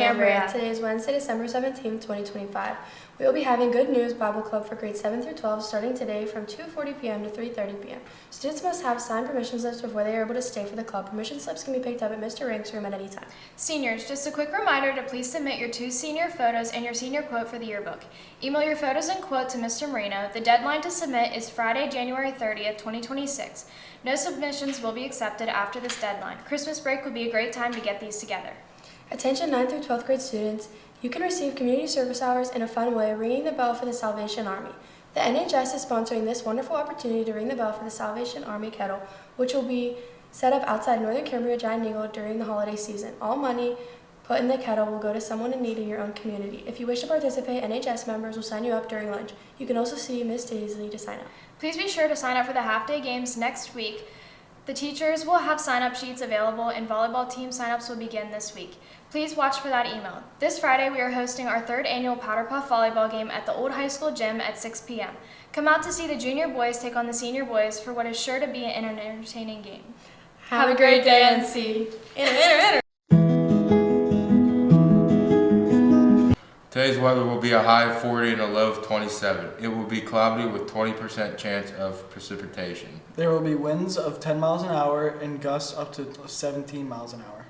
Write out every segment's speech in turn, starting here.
Cambria. Today is Wednesday, December 17th, 2025. We will be having Good News Bible Club for grades 7 through 12 starting today from 2:40 p.m. to 3:30 p.m. Students must have signed permission slips before they are able to stay for the club. Permission slips can be picked up at Mr. Rank's room at any time. Seniors, just a quick reminder to please submit your 2 senior photos and your senior quote for the yearbook. Email your photos and quote to Mr. Marino. The deadline to submit is Friday, January 30th, 2026. No submissions will be accepted after this deadline. Christmas break would be a great time to get these together. Attention 9th through 12th grade students, you can receive community service hours in a fun way ringing the bell for the Salvation Army. The NHS is sponsoring this wonderful opportunity to ring the bell for the Salvation Army kettle, which will be set up outside Northern Cambria Giant Eagle during the holiday season. All money put in the kettle will go to someone in need in your own community. If you wish to participate, NHS members will sign you up during lunch. You can also see Miss Daisley to sign up. Please be sure to sign up for the half-day games next week. The teachers will have sign-up sheets available and volleyball team sign-ups will begin this week. Please watch for that email. This Friday, we are hosting our 3rd annual Powder Puff volleyball game at the Old High School gym at 6 p.m. Come out to see the junior boys take on the senior boys for what is sure to be an entertaining game. Have a great day, NC. Today's weather will be a high of 40 and a low of 27. It will be cloudy with 20% chance of precipitation. There will be winds of 10 miles an hour and gusts up to 17 miles an hour.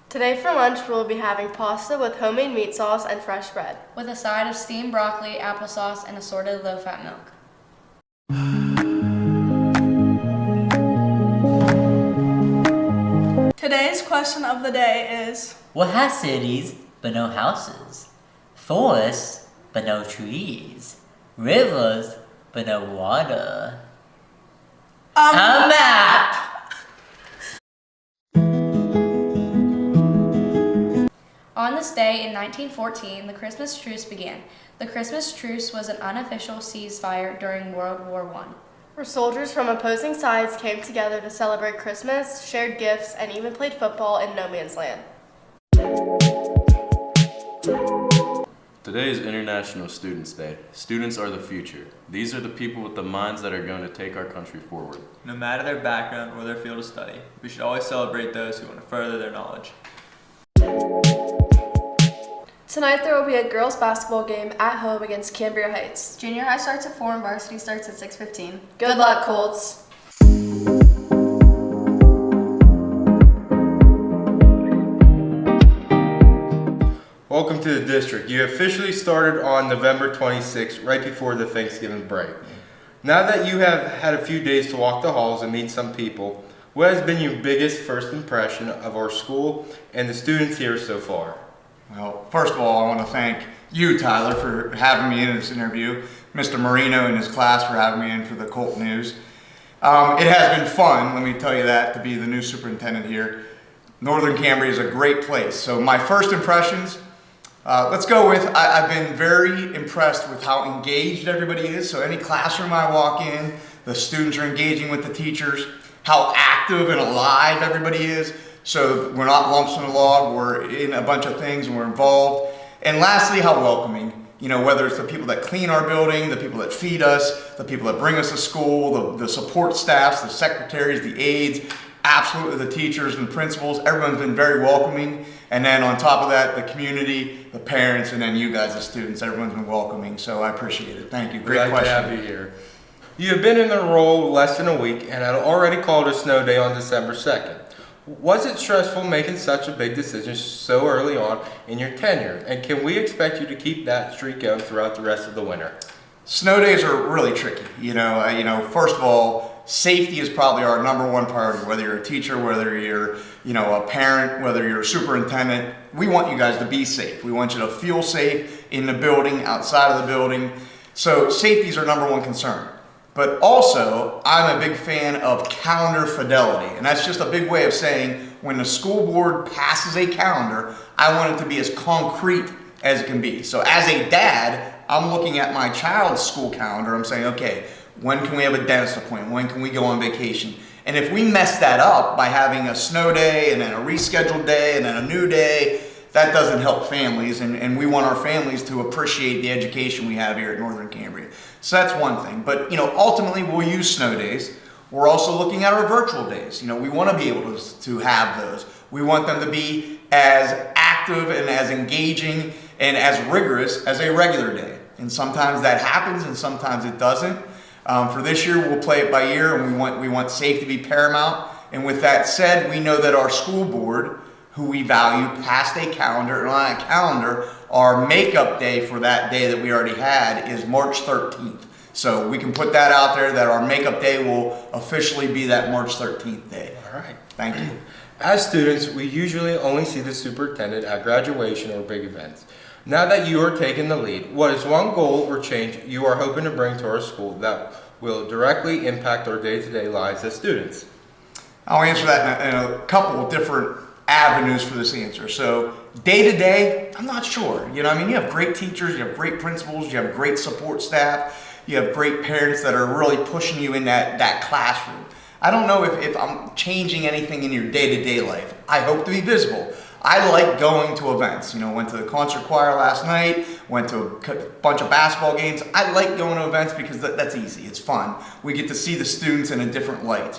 Today for lunch, we'll be having pasta with homemade meat sauce and fresh bread, with a side of steamed broccoli, applesauce, and assorted low-fat milk. Today's question of the day is, what has cities but no houses? Forests but no trees? Rivers but no water? A map! On this day in 1914, the Christmas truce began. The Christmas truce was an unofficial ceasefire during World War I. where soldiers from opposing sides came together to celebrate Christmas, shared gifts, and even played football in no man's land. Today is International Students Day. Students are the future. These are the people with the minds that are going to take our country forward. No matter their background or their field of study, we should always celebrate those who want to further their knowledge. Tonight there will be a girls' basketball game at home against Cambria Heights. Junior high starts at 4 and varsity starts at 6:15. Good luck, Colts! Welcome to the district. You officially started on November 26th, right before the Thanksgiving break. Now that you have had a few days to walk the halls and meet some people, what has been your biggest first impression of our school and the students here so far? Well, first of all, I want to thank you, Tyler, for having me in this interview, Mr. Marino and his class for having me in for the Colt News. It has been fun, let me tell you that, to be the new superintendent here. Northern Cambria is a great place. So my first impressions, let's go with, I've been very impressed with how engaged everybody is. So any classroom I walk in, the students are engaging with the teachers, how active and alive everybody is. So we're not lumps in a log, we're in a bunch of things and we're involved. And lastly, how welcoming. You know, whether it's the people that clean our building, the people that feed us, the people that bring us to school, the support staffs, the secretaries, the aides, absolutely the teachers and principals, everyone's been very welcoming. And then on top of that, the community, the parents, and then you guys, the students, everyone's been welcoming. So I appreciate it. Thank you. Great question. Glad to have you here. You have been in the role less than a week and had already called a snow day on December 2nd. Was it stressful making such a big decision so early on in your tenure? And can we expect you to keep that streak going throughout the rest of the winter? Snow days are really tricky. You know, first of all, safety is probably our #1 priority. Whether you're a teacher, whether you're, a parent, whether you're a superintendent, we want you guys to be safe. We want you to feel safe in the building, outside of the building. So safety is our #1 concern. But also, I'm a big fan of calendar fidelity. And that's just a big way of saying when the school board passes a calendar, I want it to be as concrete as it can be. So as a dad, I'm looking at my child's school calendar. I'm saying, okay, when can we have a dentist appointment? When can we go on vacation? And if we mess that up by having a snow day and then a rescheduled day and then a new day, that doesn't help families, and we want our families to appreciate the education we have here at Northern Cambria. So that's one thing. But ultimately we'll use snow days. We're also looking at our virtual days. We want to be able to have those. We want them to be as active and as engaging and as rigorous as a regular day. And sometimes that happens and sometimes it doesn't. For this year, we'll play it by ear, and we want safety to be paramount. And with that said, we know that our school board, who we value, passed a calendar, and on that calendar, our makeup day for that day that we already had is March 13th. So we can put that out there that our makeup day will officially be that March 13th day. All right. Thank you. As students, we usually only see the superintendent at graduation or big events. Now that you are taking the lead, what is one goal or change you are hoping to bring to our school that will directly impact our day-to-day lives as students? I'll answer that in a couple of different avenues for this answer. So day to day, I'm not sure. You have great teachers, you have great principals, you have great support staff, you have great parents that are really pushing you in that classroom. I don't know if I'm changing anything in your day-to-day life. I hope to be visible. I like going to events. Went to the concert choir last night, went to a bunch of basketball games. I like going to events because that's easy. It's fun. We get to see the students in a different light.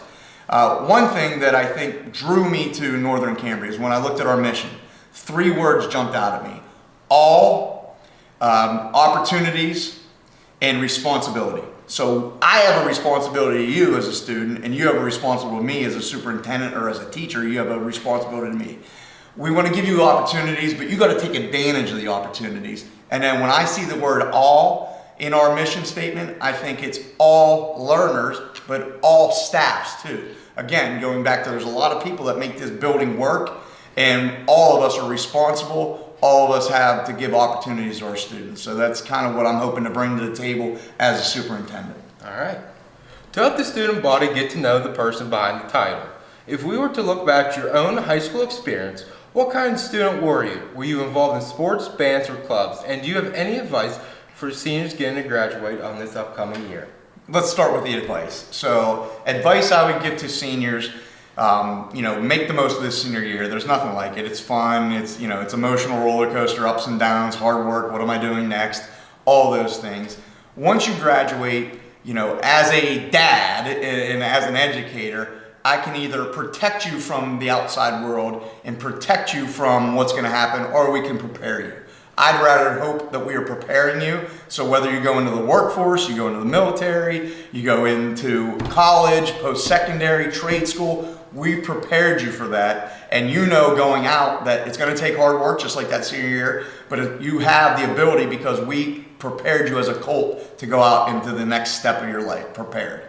One thing that I think drew me to Northern Cambria is when I looked at our mission. 3 words jumped out at me: all, opportunities, and responsibility. So I have a responsibility to you as a student, and you have a responsibility to me as a superintendent or as a teacher. You have a responsibility to me. We want to give you opportunities, but you got to take advantage of the opportunities. And then when I see the word all in our mission statement, I think it's all learners, but all staffs too. Again, going back to there's a lot of people that make this building work, and all of us are responsible. All of us have to give opportunities to our students. So that's kind of what I'm hoping to bring to the table as a superintendent. All right. To help the student body get to know the person behind the title, if we were to look back at your own high school experience, what kind of student were you? Were you involved in sports, bands, or clubs? And do you have any advice for seniors getting to graduate on this upcoming year? Let's start with the advice. So, advice I would give to seniors, make the most of this senior year. There's nothing like it. It's fun. It's emotional roller coaster, ups and downs, hard work. What am I doing next? All those things. Once you graduate, as a dad and as an educator, I can either protect you from the outside world and protect you from what's going to happen, or we can prepare you. I'd rather hope that we are preparing you. So whether you go into the workforce, you go into the military, you go into college, post-secondary, trade school, we've prepared you for that. And going out that it's going to take hard work, just like that senior year, but you have the ability because we prepared you as a Colt to go out into the next step of your life, prepared.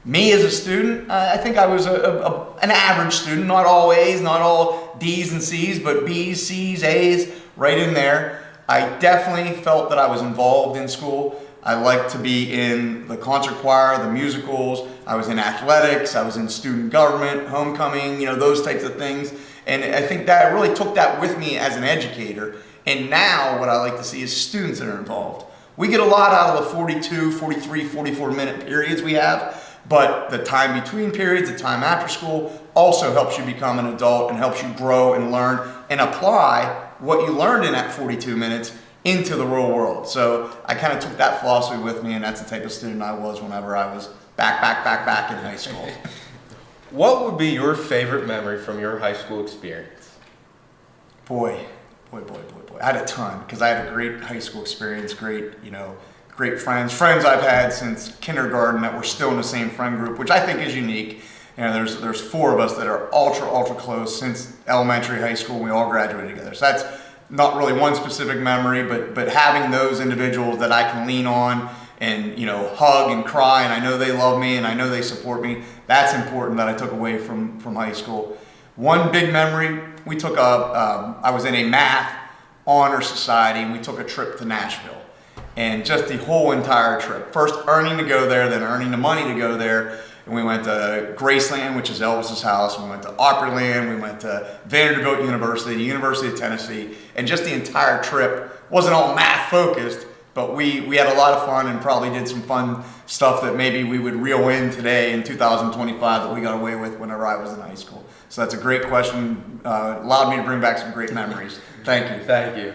Me as a student, I think I was an average student, not all A's, not all D's and C's, but B's, C's, A's, right in there. I definitely felt that I was involved in school. I liked to be in the concert choir, the musicals. I was in athletics. I was in student government, homecoming, those types of things. And I think that I really took that with me as an educator. And now what I like to see is students that are involved. We get a lot out of the 42, 43, 44-minute periods we have. But the time between periods, the time after school also helps you become an adult and helps you grow and learn and apply what you learned in that 42 minutes into the real world. So I kind of took that philosophy with me, and that's the type of student I was whenever I was back in high school. What would be your favorite memory from your high school experience? Boy. I had a ton because I had a great high school experience, great friends I've had since kindergarten that were still in the same friend group, which I think is unique. There's 4 of us that are ultra close since elementary, high school. We all graduated together. So that's not really one specific memory, but having those individuals that I can lean on and hug and cry, and I know they love me and I know they support me. That's important that I took away from high school. One big memory, I was in a math honor society, and we took a trip to Nashville. And just the whole entire trip. First earning to go there, then earning the money to go there. And we went to Graceland, which is Elvis's house. We went to Opryland. We went to Vanderbilt University, the University of Tennessee. And just the entire trip wasn't all math focused, but we had a lot of fun and probably did some fun stuff that maybe we would reel in today in 2025 that we got away with whenever I was in high school. So that's a great question. Allowed me to bring back some great memories. Thank you. Thank you.